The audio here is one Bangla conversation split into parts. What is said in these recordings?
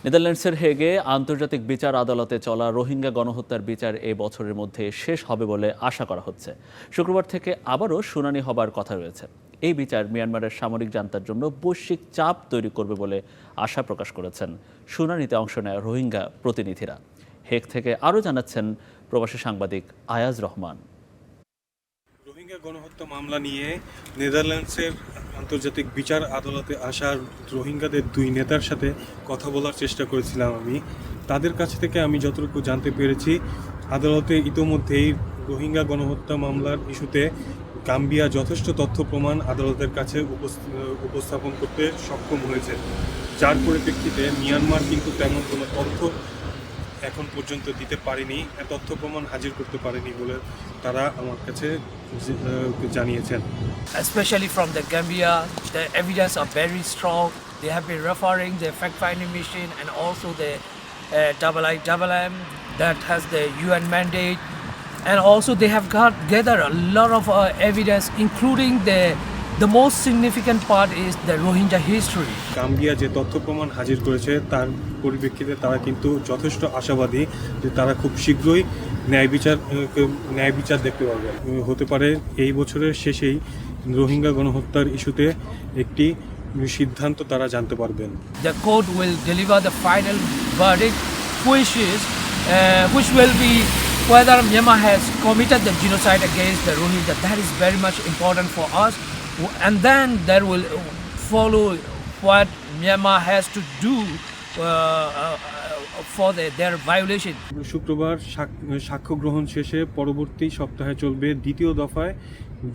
নেদারল্যান্ডসের হেগে আন্তর্জাতিক বিচার আদালতে চলা রোহিঙ্গা গণহত্যার বিচার এই বছরের মধ্যে শেষ হবে বলে আশা করা হচ্ছে। শুক্রবার থেকে আবারও শুনানি হবার কথা রয়েছে। এই বিচার মিয়ানমারের সামরিক জান্তার জন্য বৈশ্বিক চাপ তৈরি করবে বলে আশা প্রকাশ করেছেন শুনানিতে অংশ নেয় রোহিঙ্গা প্রতিনিধিরা। হেগ থেকে আরও জানাচ্ছেন প্রবাসী সাংবাদিক আয়াজ রহমান। রোহিঙ্গা গণহত্যা মামলা নিয়ে নেদারল্যান্ডসের আন্তর্জাতিক বিচার আদালতে আসার রোহিঙ্গাদের দুই নেতার সাথে কথা বলার চেষ্টা করেছিলাম আমি। তাদের কাছ থেকে আমি যতটুকু জানতে পেরেছি, আদালতে ইতোমধ্যেই রোহিঙ্গা গণহত্যা মামলার ইস্যুতে গাম্বিয়া যথেষ্ট তথ্য প্রমাণ আদালতের কাছে উপস্থাপন করতে সক্ষম হয়েছে, যার পরিপ্রেক্ষিতে মিয়ানমার কিন্তু তেমন কোনো তথ্য এখন পর্যন্ত দিতে পারেনি, তথ্য প্রমাণ হাজির করতে পারেনি বলে তারা আমার কাছে জানিয়েছেন। Especially from the Gambia, the evidence are very strong. They have been referring the fact-finding mission and also the IIMM that has the UN mandate, and also they have gathered a lot of evidence, including the most significant part is the Rohingya history. Gambia যে তথ্য প্রমাণ হাজির করেছে তার পরিপ্রেক্ষিতে তারা কিন্তু যথেষ্ট আশাবাদী যে তারা খুব শীঘ্রই ন্যায় বিচার দেখতে পারবে। হতে পারে এই বছরের শেষেই রোহিঙ্গা গণহত্যার ইস্যুতে একটি সিদ্ধান্ত তারা জানতে পারবেন। The court will deliver the final verdict, which will be whether Myanmar has committed the genocide against the Rohingya. That is very much important for us. And then there will follow what Myanmar has to do for their violation. শুক্রবার সাক্ষ্য গ্রহণ শেষে পরবর্তী সপ্তাহে চলবে দ্বিতীয় দফায়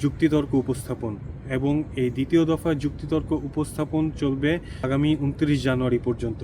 যুক্তিতর্ক উপস্থাপন, এবং এই দ্বিতীয় দফায় যুক্তিতর্ক উপস্থাপন চলবে আগামী 29 জানুয়ারি পর্যন্ত।